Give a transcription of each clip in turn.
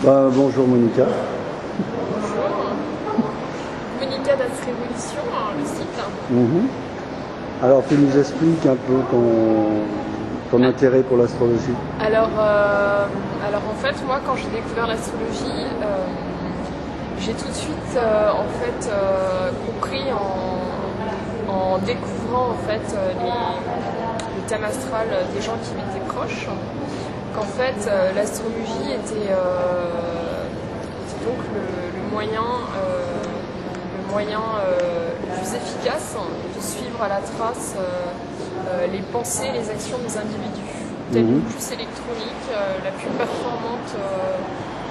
Bonjour Monica. Bonjour. Monica d'Astrévolution, le site. Alors tu nous expliques un peu ton intérêt pour l'astrologie. Alors en fait, moi quand j'ai découvert l'astrologie, j'ai tout de suite compris en découvrant en fait le thème astral des gens qui m'étaient proches, qu'en fait l'astrologie était donc le moyen le plus efficace de suivre à la trace les pensées, les actions des individus. Telle la plus électronique, la plus performante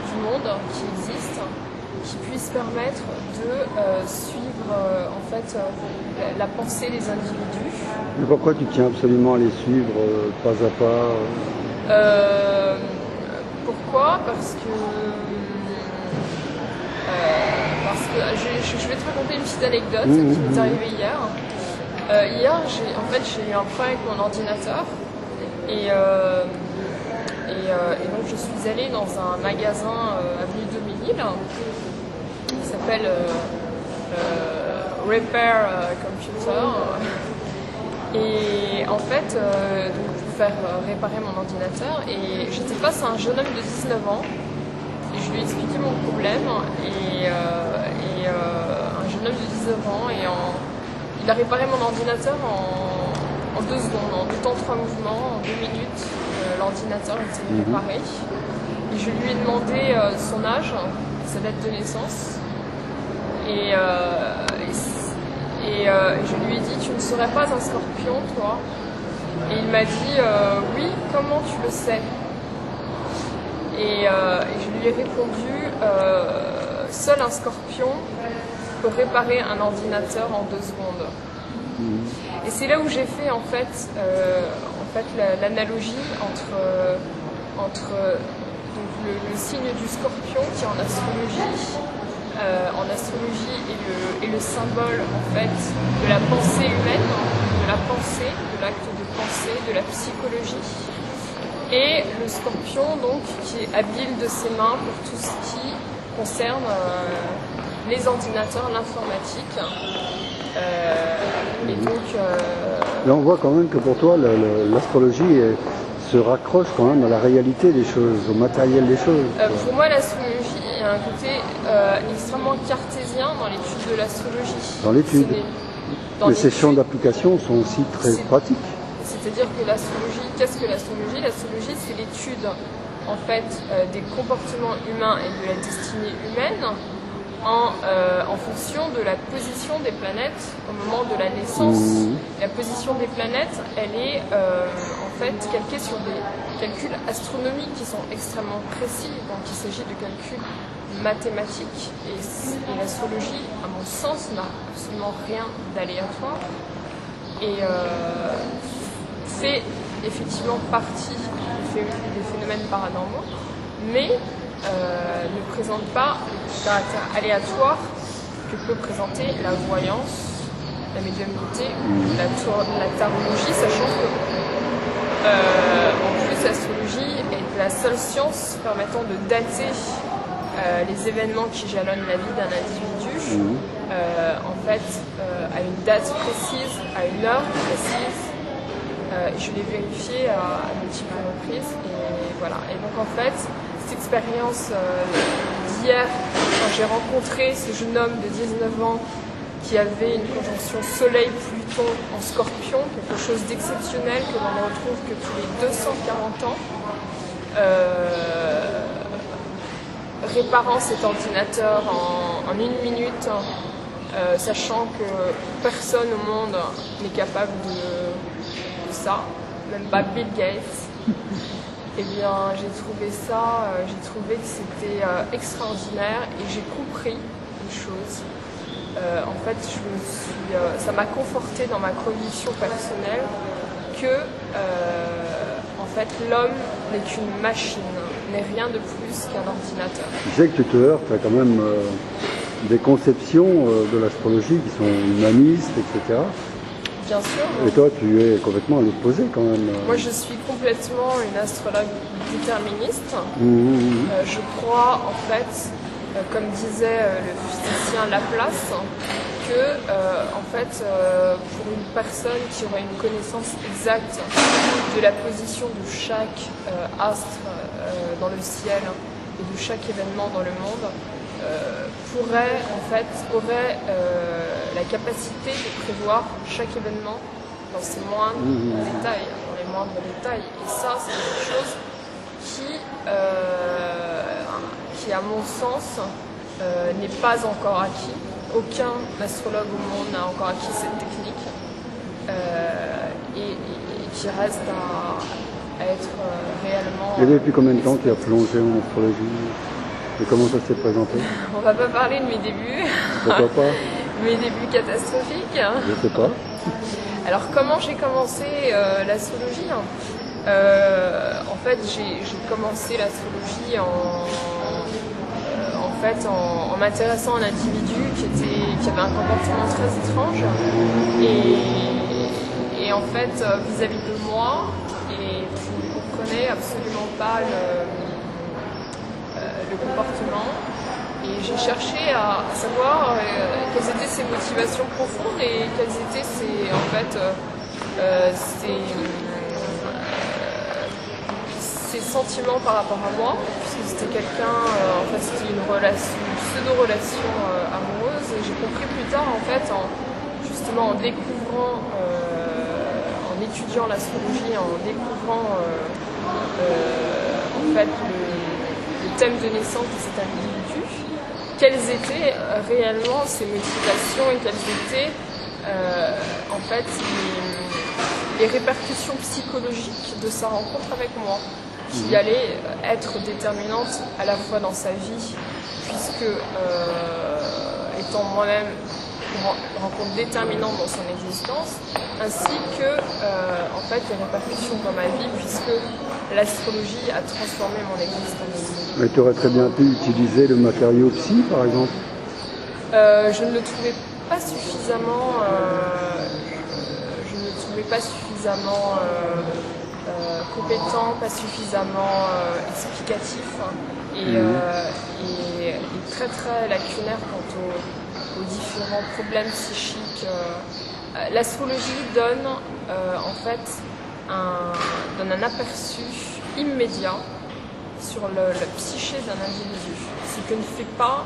du monde qui existe, qui puisse permettre de suivre la pensée des individus. Mais pourquoi tu tiens absolument à les suivre pas à pas Pourquoi? Parce que je vais te raconter une petite anecdote qui m'est arrivée hier. Hier, j'ai eu un problème avec mon ordinateur et donc je suis allée dans un magasin avenue de Ménil qui s'appelle Repair Computer et en fait donc pour faire réparer mon ordinateur, et j'étais face à un jeune homme de 19 ans et je lui ai expliqué mon problème et un jeune homme de 19 ans et il a réparé mon ordinateur en 2 secondes, en 2 temps 3 mouvements, en 2 minutes, l'ordinateur était réparé. Et je lui ai demandé son âge, sa date de naissance, et je lui ai dit: tu ne serais pas un scorpion, toi? Et il m'a dit oui, comment tu le sais? Et je lui ai répondu seul un scorpion peut réparer un ordinateur en 2 secondes. Et c'est là où j'ai fait l'analogie entre donc le signe du scorpion qui en astrologie est le symbole en fait de la pensée humaine, de la pensée, de l'acte de pensée, de la psychologie, et le scorpion donc qui est habile de ses mains pour tout ce qui concerne les ordinateurs, l'informatique. Et donc là on voit quand même que pour toi l'astrologie se raccroche quand même à la réalité des choses, au matériel des choses. Pour moi l'astrologie a un côté extrêmement cartésien dans l'étude de l'astrologie. Dans l'étude. Mais ces champs d'application sont aussi très pratiques. C'est-à-dire que l'astrologie, qu'est-ce que l'astrologie? L'astrologie, c'est l'étude en fait des comportements humains et de la destinée humaine en fonction de la position des planètes au moment de la naissance. La position des planètes, elle est en fait calquée sur des calculs astronomiques qui sont extrêmement précis, donc il s'agit de calculs mathématiques, et l'astrologie, à mon sens, n'a absolument rien d'aléatoire et fait effectivement partie des phénomènes paranormaux, mais ne présente pas le caractère aléatoire que peut présenter la voyance, la médiumnité ou la tarologie, sachant que en plus l'astrologie est la seule science permettant de dater les événements qui jalonnent la vie d'un individu à une date précise, à une heure précise. Je l'ai vérifié à multiples reprises et voilà. Et donc en fait, cette expérience d'hier, quand j'ai rencontré ce jeune homme de 19 ans qui avait une conjonction Soleil-Pluton en Scorpion, quelque chose d'exceptionnel que l'on ne retrouve que tous les 240 ans, réparant cet ordinateur en 1 minute, sachant que personne au monde n'est capable de ça, même pas Bill Gates. Eh bien, j'ai trouvé que c'était extraordinaire et j'ai compris une chose. En fait, ça m'a conforté dans ma conviction personnelle que l'homme n'est qu'une machine, n'est rien de plus qu'un ordinateur. Tu sais que tu te heurtes à quand même des conceptions de l'astrologie qui sont humanistes, etc. Bien sûr. Et toi, tu es complètement à l'opposé quand même. Moi, je suis complètement une astrologue déterministe. Je crois, en fait, comme disait le physicien Laplace, que, en fait, pour une personne qui aurait une connaissance exacte de la position de chaque astre dans le ciel et de chaque événement dans le monde, aurait la capacité de prévoir chaque événement dans ses moindres détails, dans les moindres détails. Et ça, c'est quelque chose qui à mon sens, n'est pas encore acquis. Aucun astrologue au monde n'a encore acquis cette technique et qui reste à être réellement... Et depuis combien de temps tu as plongé en astrologie? Et comment ça s'est présenté? On va pas parler de mes débuts. Pourquoi pas? Mes débuts catastrophiques. Je sais pas. Alors comment j'ai commencé l'astrologie? En fait, j'ai commencé l'astrologie en m'intéressant à un individu qui avait un comportement très étrange et en fait vis-à-vis de moi, et je ne comprenais absolument pas le comportement, et j'ai cherché à savoir quelles étaient ses motivations profondes et quels étaient ses sentiments par rapport à moi, puisque c'était quelqu'un, c'était une pseudo-relation amoureuse, et j'ai compris plus tard, justement en découvrant, en étudiant l'astrologie, en découvrant le thème de naissance de cet individu, quelles étaient réellement ses motivations et quelles étaient les répercussions psychologiques de sa rencontre avec moi, qui allait être déterminante à la fois dans sa vie, puisque étant moi-même une rencontre déterminante dans son existence, ainsi que les répercussions dans ma vie, puisque l'astrologie a transformé mon existence. Mais tu aurais très bien pu utiliser le matériau psy, par exemple? Je ne le trouvais pas suffisamment... compétent, pas suffisamment explicatif et très très lacunaire quant aux différents problèmes psychiques. L'astrologie donne donne un aperçu immédiat sur la psyché d'un individu. Ce que ne fait pas,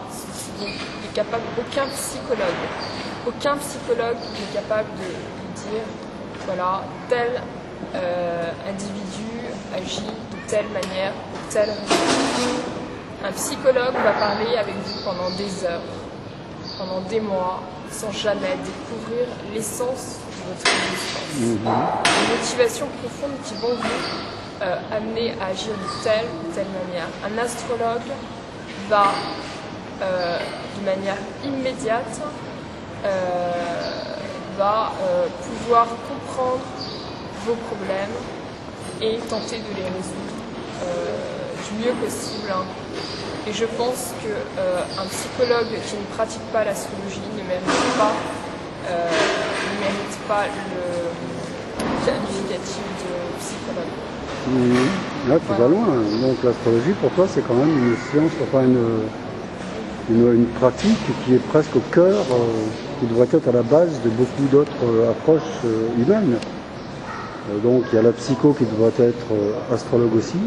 n'est capable aucun psychologue. Aucun psychologue n'est capable de dire voilà, tel individu agit de telle manière, pour telle raison. Un psychologue va parler avec vous pendant des heures, pendant des mois, sans jamais découvrir l'essence de votre existence. Les motivations profondes qui vont vous amener à agir de telle ou telle manière. Un astrologue va, de manière immédiate, pouvoir comprendre vos problèmes et tenter de les résoudre du mieux possible. Et je pense qu'un psychologue qui ne pratique pas l'astrologie ne mérite pas le qualificatif de psychologue. Là, tu vas loin. Donc l'astrologie, pour toi, c'est quand même une science, une pratique qui est presque au cœur, qui devrait être à la base de beaucoup d'autres approches humaines. Donc il y a la psycho qui devrait être astrologue aussi.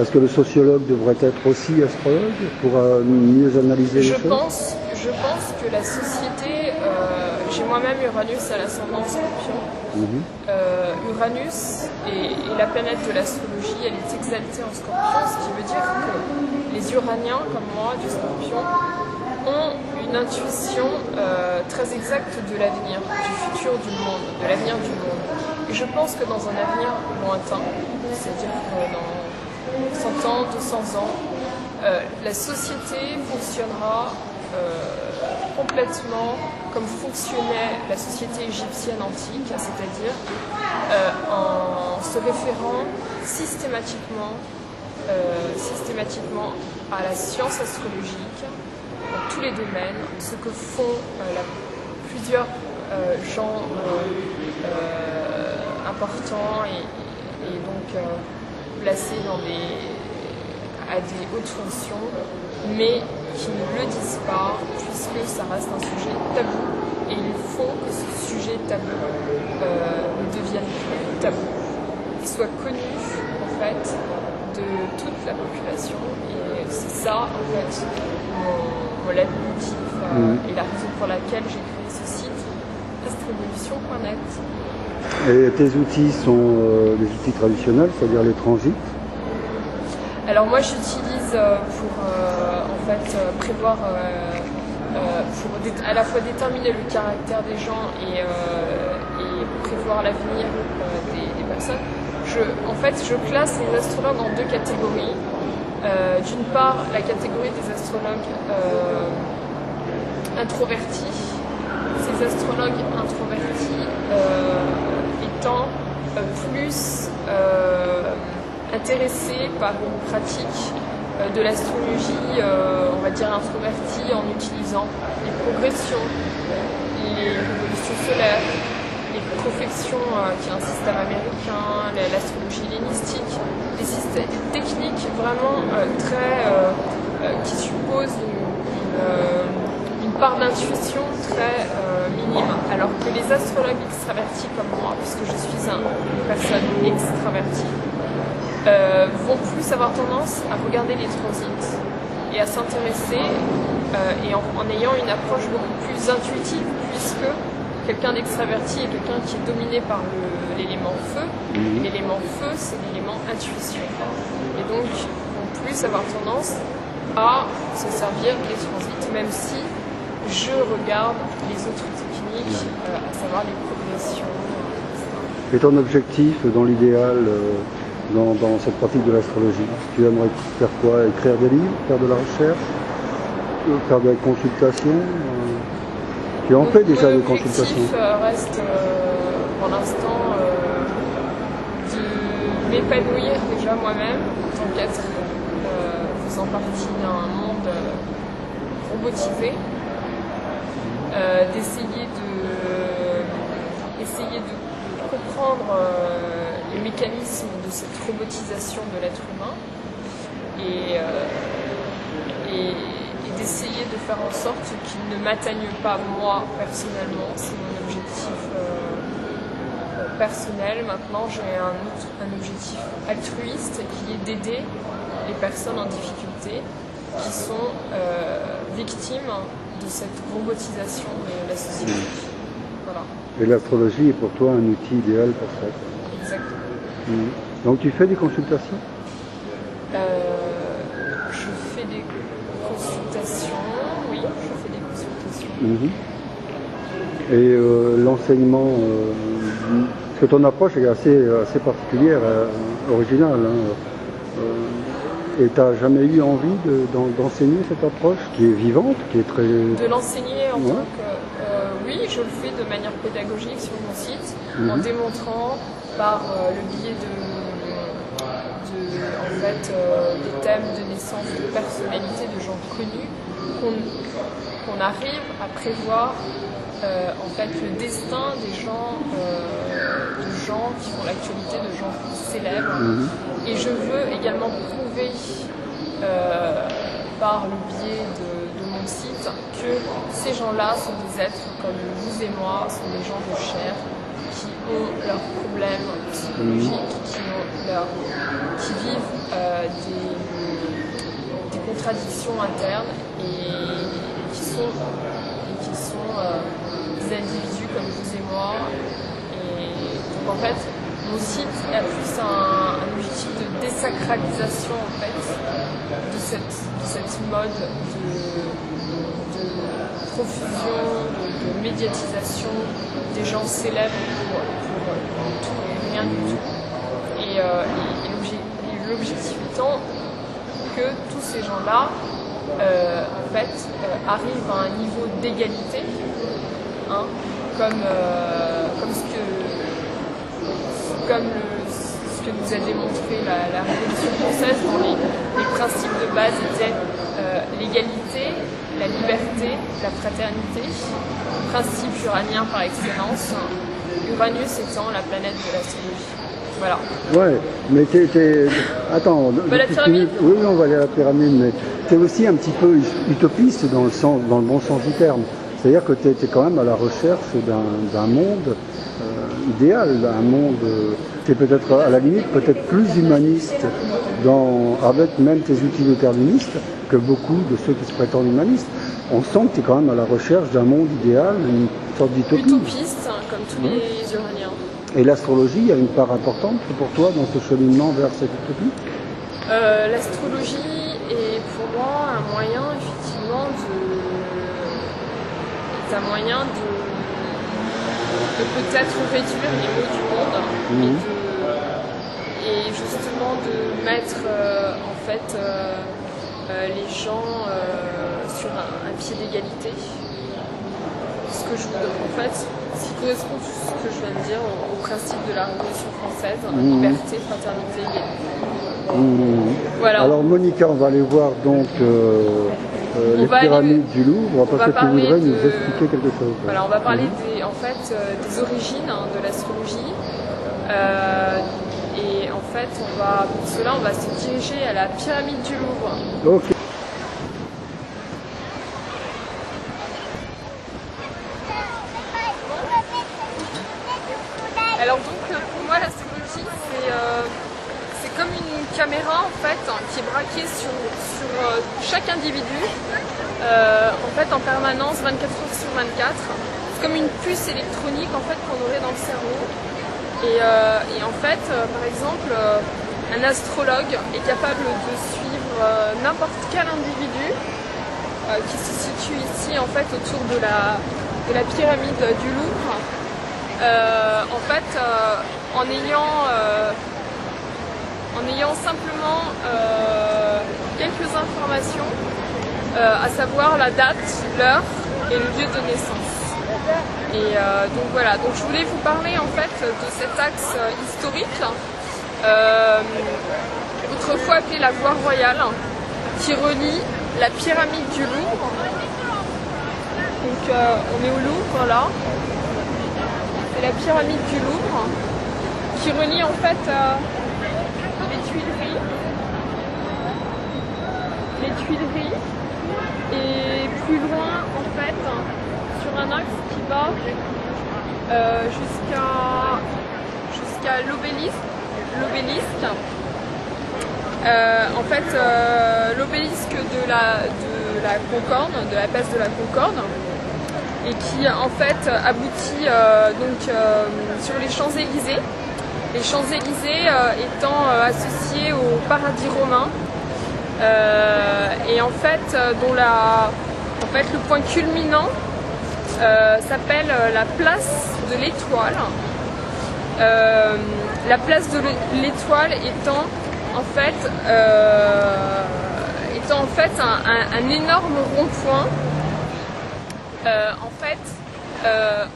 Est-ce que le sociologue devrait être aussi astrologue pour mieux analyser les choses? Je pense que la société, j'ai moi-même Uranus à l'ascendant Scorpion. Uranus est la planète de l'astrologie, elle est exaltée en Scorpion, ce qui veut dire que les Uraniens, comme moi, du Scorpion, ont une intuition très exacte de l'avenir, du futur du monde, de l'avenir du monde. Et je pense que dans un avenir lointain, c'est-à-dire dans 100 ans, 200 ans, la société fonctionnera complètement comme fonctionnait la société égyptienne antique, c'est-à-dire en se référant systématiquement à la science astrologique dans tous les domaines, ce que font plusieurs gens importants et donc placés à des hautes fonctions, mais qui ne le disent pas, puisque ça reste un sujet tabou. Et il faut que ce sujet tabou ne devienne plus tabou, qu'il soit connu en fait de toute la population. Et c'est ça en fait mon leitmotiv et la raison pour laquelle j'ai créé ce site astroévolution.net. Et tes outils sont des outils traditionnels, c'est-à-dire les transits? Alors moi j'utilise pour en fait prévoir, pour à la fois déterminer le caractère des gens et prévoir l'avenir des personnes. En fait je classe les astrologues en deux catégories. D'une part la catégorie des astrologues introvertis. Ces astrologues introvertis étant plus intéressés par une pratique de l'astrologie, on va dire introvertie, en utilisant les progressions, les révolutions solaires, les profections, qui est un système américain, l'astrologie hellénistique, des techniques vraiment qui supposent une part d'intuition très minime, alors que les astrologues extravertis comme moi, puisque je suis une personne extravertie, vont plus avoir tendance à regarder les transits et à s'intéresser et en ayant une approche beaucoup plus intuitive, puisque quelqu'un d'extraverti est quelqu'un qui est dominé par l'élément feu. L'élément feu, c'est l'élément intuition. Et donc, vont plus avoir tendance à se servir des transits, même si je regarde les autres techniques, à savoir les progressions, etc. Et ton objectif dans l'idéal dans cette pratique de l'astrologie, tu aimerais faire quoi? Écrire des livres, faire de la recherche, faire des consultations? Tu en fais déjà des consultations? L'objectif reste pour l'instant de m'épanouir déjà moi-même en tant qu'être faisant partie d'un monde robotisé, d'essayer de comprendre les mécanismes de cette robotisation de l'être humain et d'essayer de faire en sorte qu'il ne m'atteigne pas moi personnellement. C'est mon objectif personnel. Maintenant j'ai un objectif altruiste qui est d'aider les personnes en difficulté qui sont victimes de cette robotisation de la société. Voilà. Et l'astrologie est pour toi un outil idéal pour ça? Exactement. Donc tu fais des consultations? Je fais des consultations, oui, je fais des consultations. Et l'enseignement, parce que ton approche est assez particulière, originale, et tu n'as jamais eu envie d'enseigner cette approche qui est vivante, qui est très... De l'enseigner en tant que... oui, je le fais de manière pédagogique sur mon site, en démontrant par le biais des thèmes de naissance, de personnalités, de gens connus, qu'on arrive à prévoir en fait le destin des gens, de gens qui font l'actualité, de gens célèbres. Et je veux également prouver par le biais de mon site que ces gens-là sont des êtres comme vous et moi, sont des gens de chair, qui ont leurs problèmes psychologiques, qui vivent des contradictions internes et qui sont des individus comme vous et moi. Et donc en fait, mon site a plus un objectif de désacralisation en fait, de cette mode de profusion, de médiatisation des gens célèbres pour tout et rien du tout. Et l'objectif étant que tous ces gens-là en fait, arrivent à un niveau d'égalité, comme ce que nous a démontré la Révolution française, dont les principes de base étaient l'égalité, la liberté, la fraternité, principe uranien par excellence, Uranus étant la planète de l'astrologie. Voilà. Ouais, mais attends, la pyramide. oui, on va aller à la pyramide, mais t'es aussi un petit peu utopiste dans le bon sens du terme. C'est-à-dire que tu es quand même à la recherche d'un monde idéal, un monde qui est peut-être à la limite peut-être plus humaniste avec même tes utilitaires lunistes que beaucoup de ceux qui se prétendent humanistes. On sent que tu es quand même à la recherche d'un monde idéal, une sorte d'utopie. Utopiste, comme tous les uraniens. Et l'astrologie a une part importante pour toi dans ce cheminement vers cette utopie? L'astrologie est pour moi un moyen effectivement de peut-être réduire les maux du monde et justement de mettre en fait les gens sur un pied d'égalité. Ce que je voudrais en fait, ce qui correspond à ce que je viens de dire au principe de la Révolution française, liberté, fraternité, égalité. Voilà. Alors Monica, on va aller voir donc les pyramides du Louvre, parce que tu voudrais nous expliquer quelque chose. Voilà, on va parler des origines de l'astrologie. Et en fait, pour cela, on va se diriger à la pyramide du Louvre. Okay. Alors donc, pour moi, l'astrologie, c'est comme une caméra en fait, qui est braquée sur chaque individu, en fait, en permanence, 24 heures sur 24. C'est comme une puce électronique en fait qu'on aurait dans le cerveau. Et en fait, par exemple, un astrologue est capable de suivre n'importe quel individu qui se situe ici en fait autour de la pyramide du Louvre. En fait, en ayant simplement quelques informations, à savoir la date, l'heure et le lieu de naissance. Et donc voilà, donc je voulais vous parler en fait de cet axe historique, autrefois appelé la voie royale, qui relie la pyramide du Louvre. Donc on est au Louvre là. C'est la pyramide du Louvre qui relie en fait les Tuileries et plus loin en fait sur un axe qui va jusqu'à l'obélisque. En fait l'obélisque de la Concorde, de la place de la Concorde, et qui en fait aboutit sur les Champs-Élysées. Les Champs-Élysées étant associés au paradis romain, et en fait le point culminant s'appelle la place de l'Étoile. La place de l'Étoile étant en fait un énorme rond-point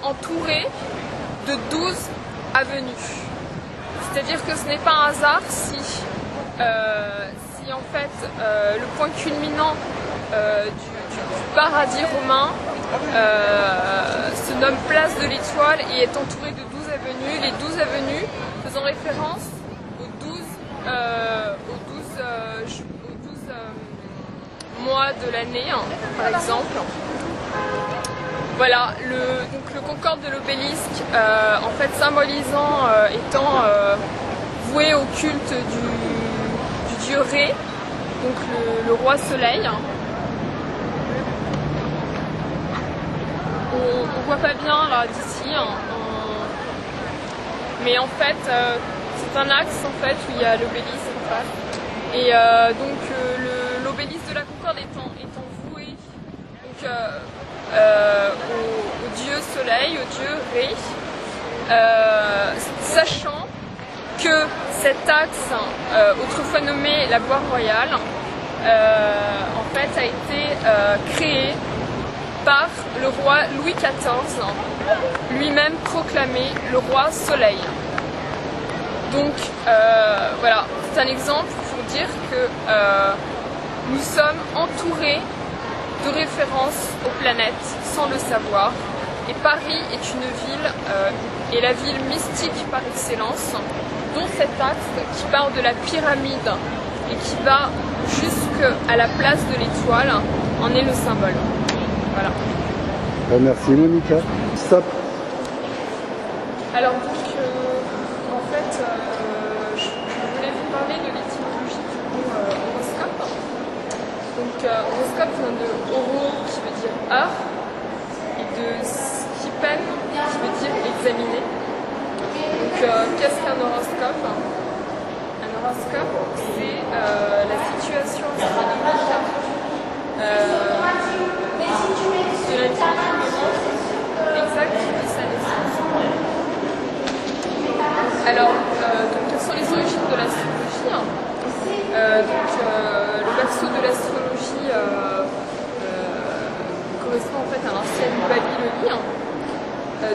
entouré de 12 avenues. C'est-à-dire que ce n'est pas un hasard si en fait le point culminant du paradis romain se nomme place de l'Étoile et est entouré de 12 avenues. Les 12 avenues faisant référence aux 12 mois de l'année, par exemple. Voilà, donc le concorde de l'obélisque, en fait symbolisant étant voué au culte du dieu Ré, donc le roi soleil. On voit pas bien là d'ici, mais en fait c'est un axe en fait où il y a l'obélisque en face. Et donc l'obélisque de la Concorde étant voué donc, au dieu soleil, au dieu Ré, sachant que cet axe, autrefois nommé la voie royale, en fait a été créé par le roi Louis XIV, lui-même proclamé le roi soleil. Donc voilà, c'est un exemple pour dire que nous sommes entourés de référence aux planètes sans le savoir. Et Paris est une ville, est la ville mystique par excellence, dont cet axe qui part de la pyramide et qui va jusqu'à la place de l'étoile en est le symbole. Voilà. Merci Monica. Stop. Alors donc, en fait, je voulais vous parler de l'étymologie du mot horoscope. Donc horoscope vient de horo qui veut dire heure et de skipen qui veut dire examiner. Donc qu'est-ce qu'un horoscope? Un horoscope, c'est la situation astronomique de l'individu exact de sa naissance. Alors, donc, quelles sont les origines de l'astrologie? Le berceau de l'astrologie correspond en fait à l'ancienne Babylonie,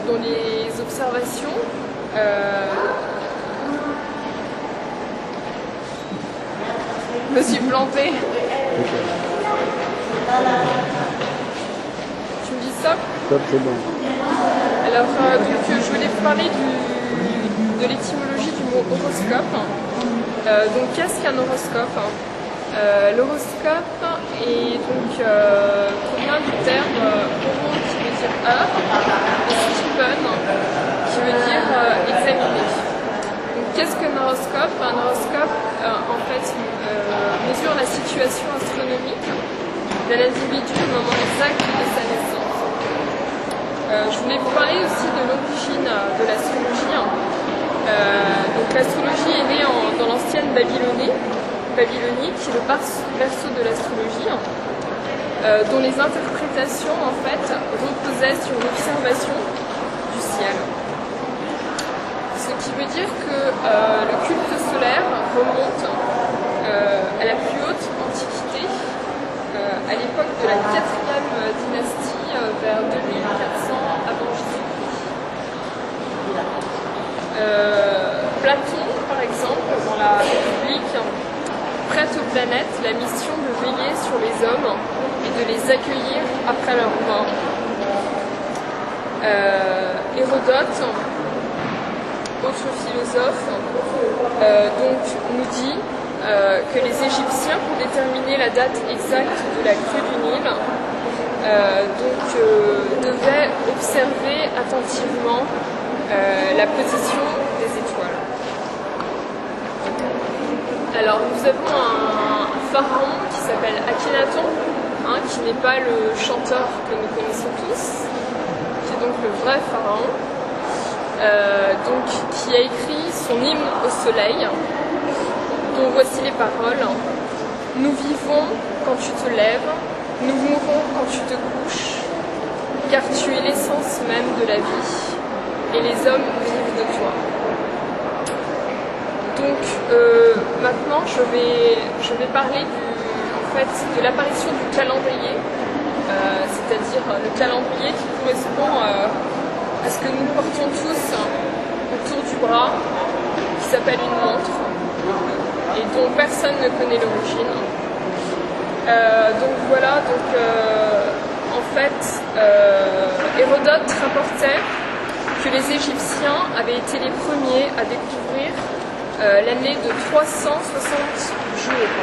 dont les observations je me suis plantée. Tu me dis stop? Stop, c'est bon. Alors, donc, je voulais vous parler de l'étymologie du mot horoscope. Donc, qu'est-ce qu'un horoscope? L'horoscope est donc provient du terme horo qui veut dire heure et skipen qui veut dire examiner. Donc, qu'est-ce qu'un horoscope? Un horoscope, en fait, mesure la situation astronomique de l'individu au moment exact de sa naissance. Je voulais vous parler aussi de l'origine de l'astrologie. Donc l'astrologie est née dans l'ancienne Babylonie, qui est le berceau de l'astrologie, dont les interprétations en fait reposaient sur l'observation du ciel. Ce qui veut dire que le culte solaire remonte à la plus haute antiquité, à l'époque de la 4e dynastie, vers 2400 avant Jésus-Christ. Platon, par exemple, dans la République, prête aux planètes la mission de veiller sur les hommes et de les accueillir après leur mort. Hérodote, autre philosophe, donc nous dit que les Égyptiens, pour déterminer la date exacte de la crue du Nil, devaient observer attentivement la position des étoiles. Alors nous avons un pharaon qui s'appelle Akhenaton, qui n'est pas le chanteur que nous connaissons tous, qui est donc le vrai pharaon, qui a écrit son hymne au soleil, dont voici les paroles. Nous vivons quand tu te lèves, nous mourrons quand tu te couches, car tu es l'essence même de la vie, et les hommes vivent de toi. Donc maintenant je vais parler de l'apparition du calendrier, c'est-à-dire le calendrier qui correspond à ce que nous portons tous autour du bras, qui s'appelle une montre, et dont personne ne connaît l'origine. Donc voilà, en fait, Hérodote rapportait que les Égyptiens avaient été les premiers à découvrir l'année de 360 jours.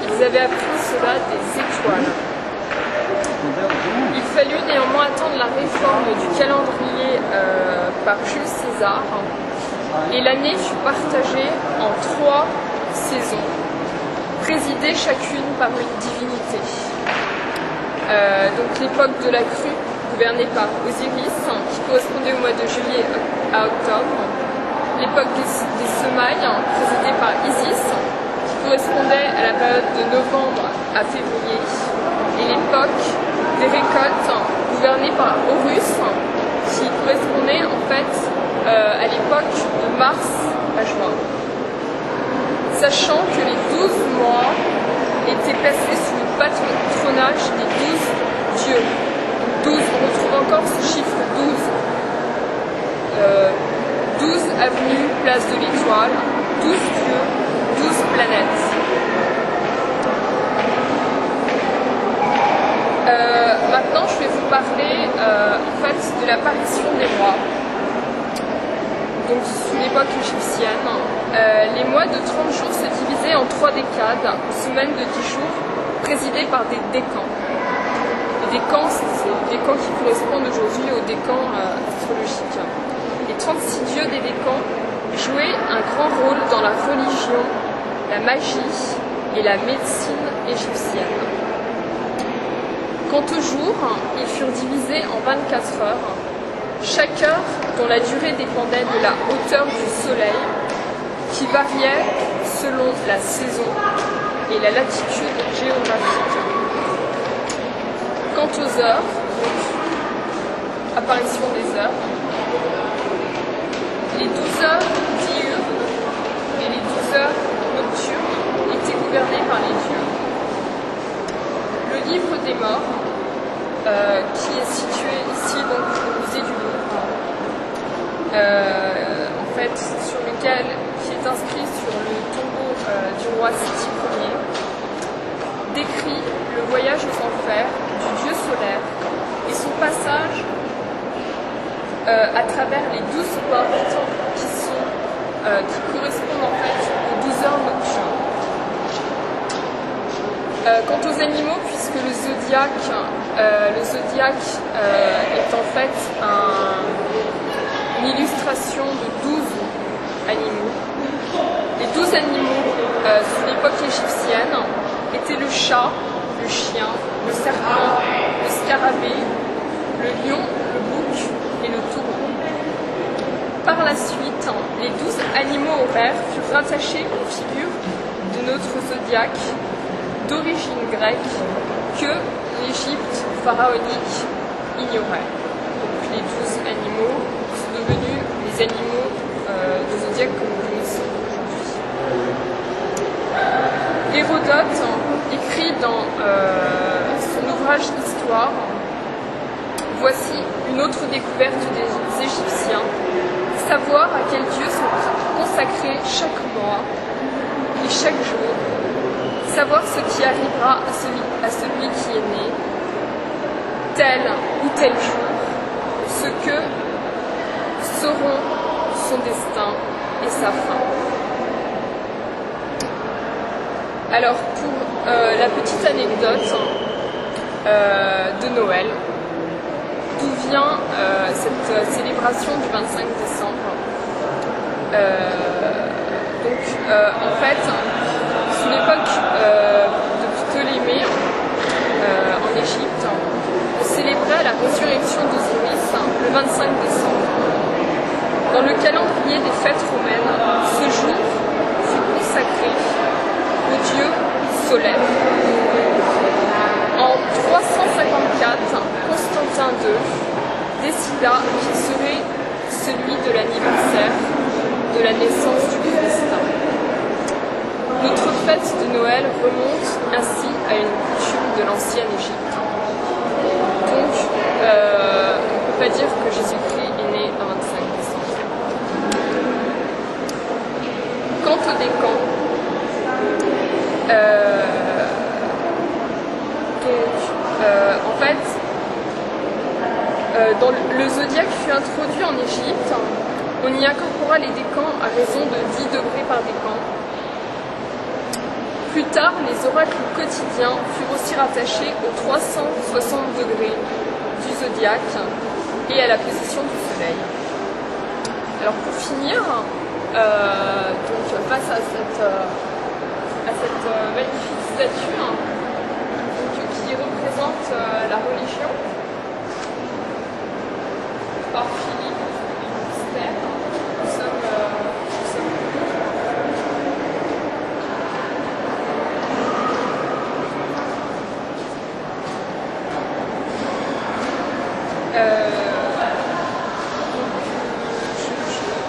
Ils avaient appris cela des étoiles. Il fallut néanmoins attendre la réforme du calendrier par Jules César, et l'année fut partagée en 3 saisons, présidées chacune par une divinité. Donc l'époque de la crue, gouvernée par Osiris, qui correspondait au mois de juillet à octobre. L'époque des semailles, présidée par Isis, qui correspondait à la période de novembre à février. Et l'époque des récoltes, gouvernée par Horus, qui correspondait en fait à l'époque de mars à juin. Sachant que les 12 mois étaient placés sous le patronage des 12 dieux. 12, on retrouve encore ce chiffre 12. 12 avenues, place de l'Étoile, 12 dieux, 12 planètes. Maintenant, je vais vous parler en fait de l'apparition des mois. Donc, sous l'époque égyptienne, les mois de 30 jours se divisaient en 3 décades, semaines de 10 jours, présidées par des décans. Les décans, c'est des décans qui correspondent aujourd'hui aux décans astrologiques. Les 36 dieux des décans jouaient un grand rôle dans la religion, la magie et la médecine égyptienne. Quant aux jours, ils furent divisés en 24 heures, chaque heure dont la durée dépendait de la hauteur du soleil, qui variait selon la saison et la latitude géographique. Quant aux heures, apparition des heures, les 12 heures diurnes et les 12 heures nocturnes étaient gouvernées par les dieux. Le livre des morts, qui est situé ici donc, au musée du Louvre, en fait, qui est inscrit sur le tombeau du roi Séti Ier, décrit le voyage aux enfers du dieu solaire et son passage à travers les 12 portes qui correspondent en fait aux 12 heures nocturnes. Quant aux animaux, puisque le zodiaque est en fait une illustration de 12 animaux. Les 12 animaux sous l'époque égyptienne étaient le chat, le chien, le serpent, le scarabée, le lion, le bouc et le taureau. Par la suite, les 12 animaux horaires furent rattachés aux figures de notre zodiaque d'origine grecque que l'Égypte pharaonique ignorait. Donc les 12 animaux sont devenus les animaux du zodiaque que nous connaissons aujourd'hui. Hérodote écrit dans son ouvrage d'histoire: voici une autre découverte des Égyptiens, savoir à quel dieu sont consacrés chaque mois et chaque jour, savoir ce qui arrivera à celui qui est né, tel ou tel jour, ce que seront son destin et sa fin. Alors pour la petite anecdote de Noël, d'où vient cette célébration du 25 décembre. En fait, sous l'époque de Ptolémée en Égypte, on célébrait la résurrection d'Osiris le 25 décembre. Dans le calendrier des fêtes romaines, ce jour fut consacré au dieu solaire. En 354, Constantin II décida qu'il serait celui de l'anniversaire de la naissance du Christ. Notre fête de Noël remonte ainsi à une coutume de l'ancienne Égypte. Donc, on ne peut pas dire que Jésus-Christ est né un 25 décembre. Quant au décan, en fait, dans le zodiaque fut introduit en Égypte, on y incorpora les décans à raison de 10 degrés par décan. Plus tard, les oracles quotidiens furent aussi rattachés aux 360 degrés du zodiaque et à la position du soleil. Alors pour finir, donc face à cette magnifique statue qui représente la religion par Philippe Stern, nous sommes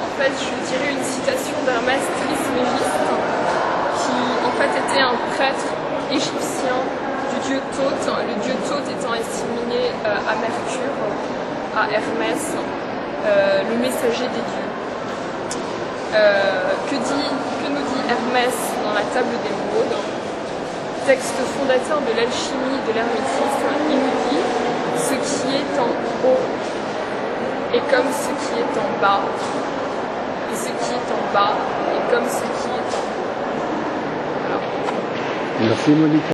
en fait, je dirais une citation d'Hermès Trismégiste, qui en fait était un prêtre égyptien du dieu Thoth, le dieu Thoth étant assimilé à Mercure, à Hermès, le messager des dieux. Que nous dit Hermès dans la table d'émeraude? texte fondateur de l'alchimie de l'hermétisme, il nous dit « Ce qui est en haut est comme ce qui est en bas, et ce qui est en bas est comme ce qui est en haut. » Voilà. Merci Monica.